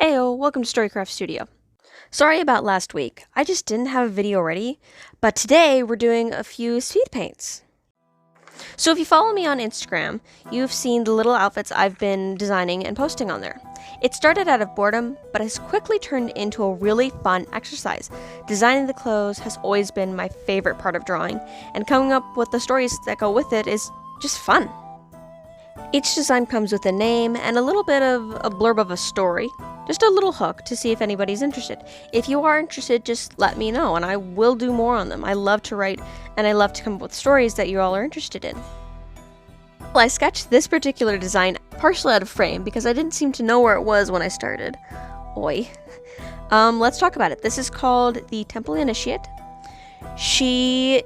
Heyo, welcome to Storycraft Studio. Sorry about last week, I just didn't have a video ready, but today we're doing a few speed paints. So if you follow me on Instagram, you've seen the little outfits I've been designing and posting on there. It started out of boredom, but has quickly turned into a really fun exercise. Designing the clothes has always been my favorite part of drawing, and coming up with the stories that go with it is just fun. Each design comes with a name and a little bit of a blurb of a story, just a little hook to see if anybody's interested. If you are interested, just let me know and I will do more on them. I love to write and I love to come up with stories that you all are interested in. Well, I sketched this particular design partially out of frame because I didn't seem to know where it was when I started. Oi. Let's talk about it. This is called the Temple Initiate. She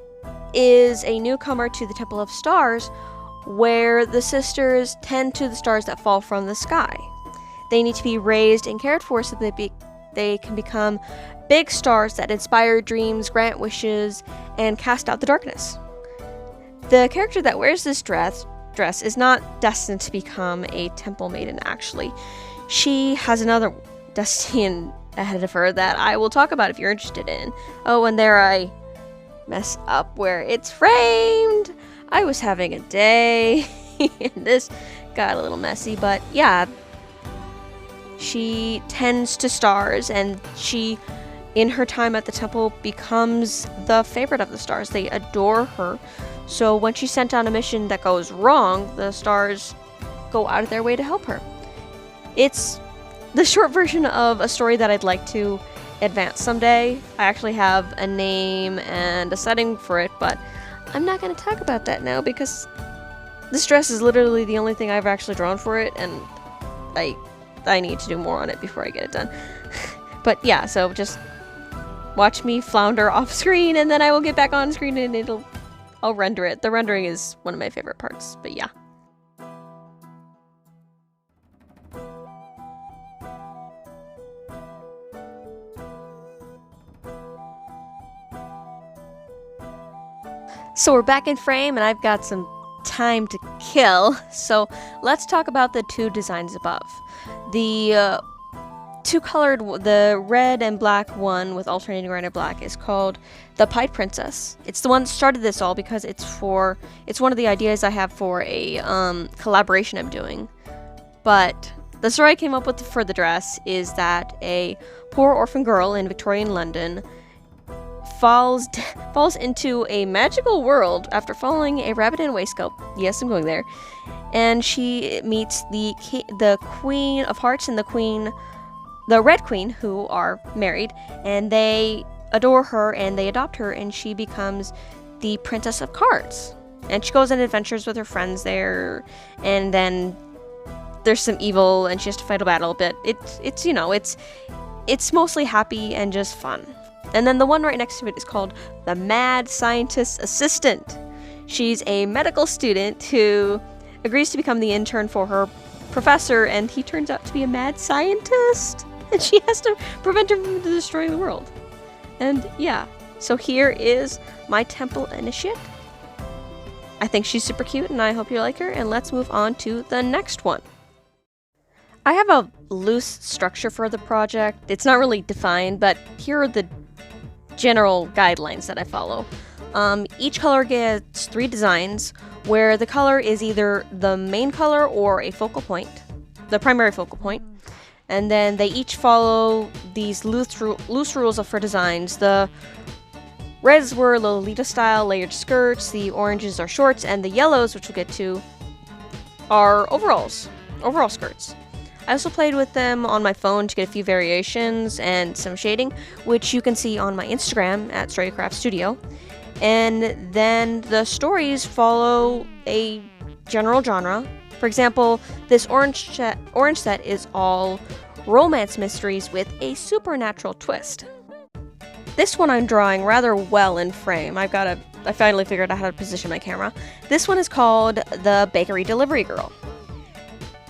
is a newcomer to the Temple of Stars, where the sisters tend to the stars that fall from the sky. They need to be raised and cared for so that they can become big stars that inspire dreams, grant wishes, and cast out the darkness. The character that wears this dress is not destined to become a temple maiden, actually. She has another destiny ahead of her that I will talk about if you're interested in. Oh, and there I mess up where it's framed. I was having a day, and this got a little messy, but yeah, she tends to stars, and she, in her time at the temple, becomes the favorite of the stars. They adore her, so when she's sent on a mission that goes wrong, the stars go out of their way to help her. It's the short version of a story that I'd like to advance someday. I actually have a name and a setting for it, but I'm not going to talk about that now because this dress is literally the only thing I've actually drawn for it, and I need to do more on it before I get it done. But yeah, so just watch me flounder off screen, and then I will get back on screen and I'll render it. The rendering is one of my favorite parts, but yeah. So we're back in frame and I've got some time to kill, so let's talk about the two designs above. The the red and black one with alternating red and black is called the Pied Princess. It's the one that started this all because it's one of the ideas I have for a collaboration I'm doing. But the story I came up with for the dress is that a poor orphan girl in Victorian London falls into a magical world after following a rabbit in a waistcoat. Yes, I'm going there. And she meets the Queen of Hearts and the Red Queen, who are married, and they adore her and they adopt her, and she becomes the Princess of Cards. And she goes on adventures with her friends there, and then there's some evil and she has to fight a battle, but it's mostly happy and just fun. And then the one right next to it is called the Mad Scientist's Assistant. She's a medical student who agrees to become the intern for her professor, and he turns out to be a mad scientist, and she has to prevent him from destroying the world. And yeah, so here is my Temple Initiate. I think she's super cute, and I hope you like her, and let's move on to the next one. I have a loose structure for the project. It's not really defined, but here are the general guidelines that I follow. Each color gets 3 designs, where the color is either the main color or a focal point, the primary focal point, and then they each follow these loose rules for designs. The reds were Lolita style layered skirts, the oranges are shorts, and the yellows, which we'll get to, are overall skirts. I also played with them on my phone to get a few variations and some shading, which you can see on my Instagram at Storycraft Studio. And then the stories follow a general genre. For example, this orange set is all romance mysteries with a supernatural twist. This one I'm drawing rather well in frame. I finally figured out how to position my camera. This one is called the Bakery Delivery Girl.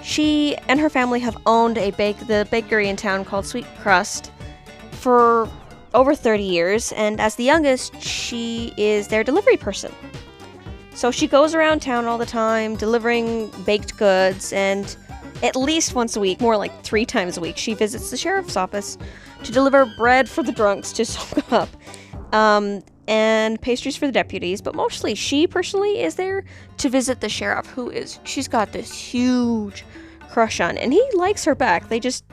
She and her family have owned the bakery in town called Sweet Crust for over 30 years, and as the youngest, she is their delivery person. So she goes around town all the time delivering baked goods, and at least once a week, more like 3 times a week, she visits the sheriff's office to deliver bread for the drunks to soak up, and pastries for the deputies, but mostly she personally is there to visit the sheriff, she's got this huge crush on, and he likes her back. They just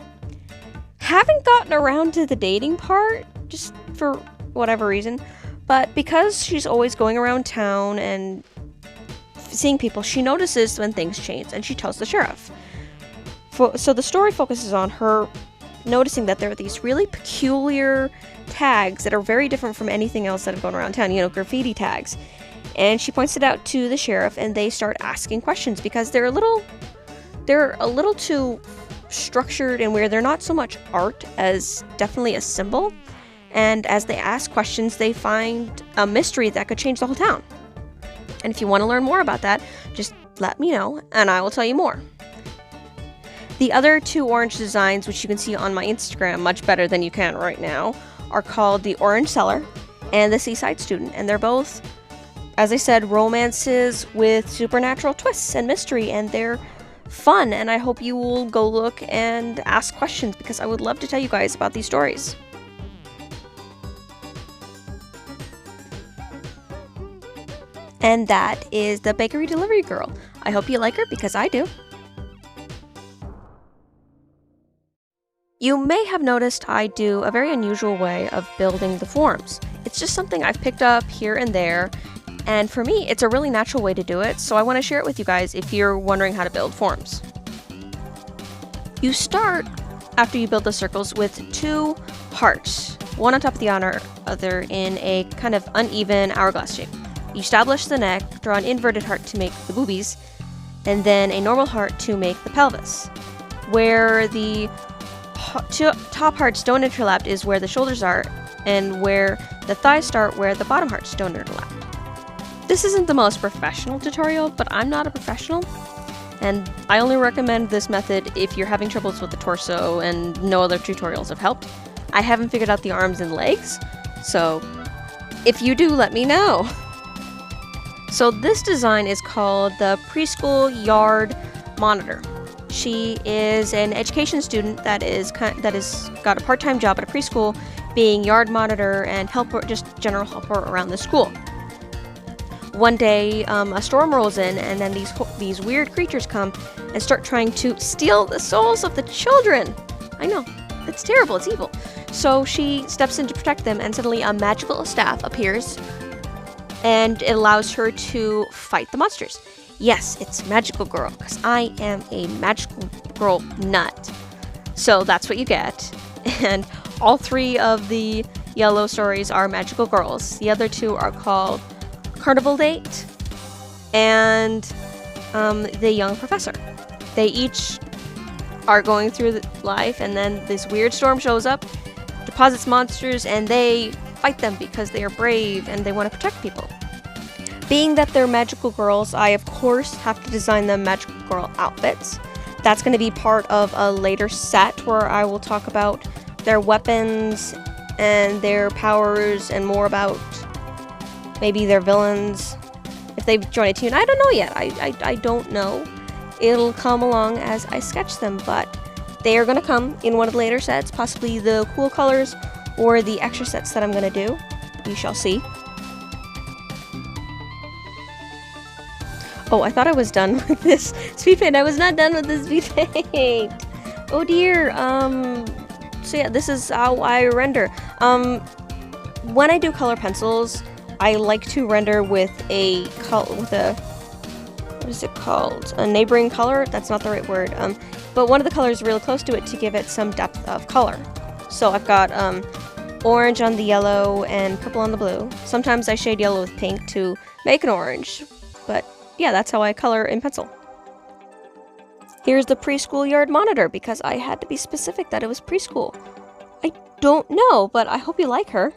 haven't gotten around to the dating part, just for whatever reason, but because she's always going around town and seeing people, she notices when things change, and she tells the sheriff. So the story focuses on her noticing that there are these really peculiar tags that are very different from anything else that have gone around town, graffiti tags. And she points it out to the sheriff, and they start asking questions because they're a little too structured and weird. They're not so much art as definitely a symbol. And as they ask questions, they find a mystery that could change the whole town. And if you want to learn more about that, just let me know and I will tell you more. The other 2 orange designs, which you can see on my Instagram much better than you can right now, are called the Orange Seller and the Seaside Student. And they're both, as I said, romances with supernatural twists and mystery, and they're fun. And I hope you will go look and ask questions because I would love to tell you guys about these stories. And that is the Bakery Delivery Girl. I hope you like her because I do. You may have noticed I do a very unusual way of building the forms. It's just something I've picked up here and there, and for me, it's a really natural way to do it, so I want to share it with you guys if you're wondering how to build forms. You start, after you build the circles, with 2 hearts, one on top of the other in a kind of uneven hourglass shape. You establish the neck, draw an inverted heart to make the boobies, and then a normal heart to make the pelvis. Where the top hearts don't interlap is where the shoulders are, and where the thighs start where the bottom hearts don't interlap. This isn't the most professional tutorial, but I'm not a professional, and I only recommend this method if you're having troubles with the torso and no other tutorials have helped. I haven't figured out the arms and legs, so if you do, let me know. So this design is called the Preschool Yard Monitor. She is an education student that is got a part-time job at a preschool, being yard monitor and helper, just general helper around the school. One day, a storm rolls in, and then these weird creatures come and start trying to steal the souls of the children. I know, it's terrible, it's evil. So she steps in to protect them, and suddenly a magical staff appears, and it allows her to fight the monsters. Yes, it's Magical Girl, because I am a Magical Girl nut. So that's what you get. And all 3 of the yellow stories are Magical Girls. The other 2 are called Carnival Date and The Young Professor. They each are going through life, and then this weird storm shows up, deposits monsters, and they fight them because they are brave and they want to protect people. Being that they're magical girls, I of course have to design them magical girl outfits. That's going to be part of a later set where I will talk about their weapons and their powers and more about maybe their villains if they join a team. I don't know yet. I don't know. It'll come along as I sketch them, but they are going to come in one of the later sets, possibly the cool colors or the extra sets that I'm going to do. We shall see. Oh, I thought I was done with this speed paint. I was not done with this speed paint. Oh dear. So yeah, this is how I render. When I do color pencils, I like to render with what is it called? A neighboring color? That's not the right word. But one of the colors really close to it to give it some depth of color. So I've got orange on the yellow and purple on the blue. Sometimes I shade yellow with pink to make an orange, but yeah, that's how I color in pencil. Here's the preschool yard monitor because I had to be specific that it was preschool. I don't know, but I hope you like her.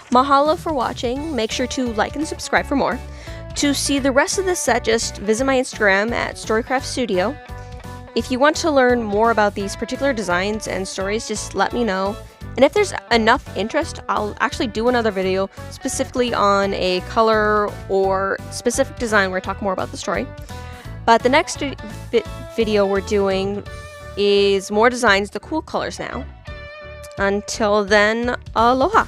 Mahalo for watching. Make sure to like and subscribe for more. To see the rest of this set, just visit my Instagram at Storycraft Studio. If you want to learn more about these particular designs and stories, just let me know. And if there's enough interest, I'll actually do another video specifically on a color or specific design where I talk more about the story. But the next video we're doing is more designs, the cool colors now. Until then, aloha!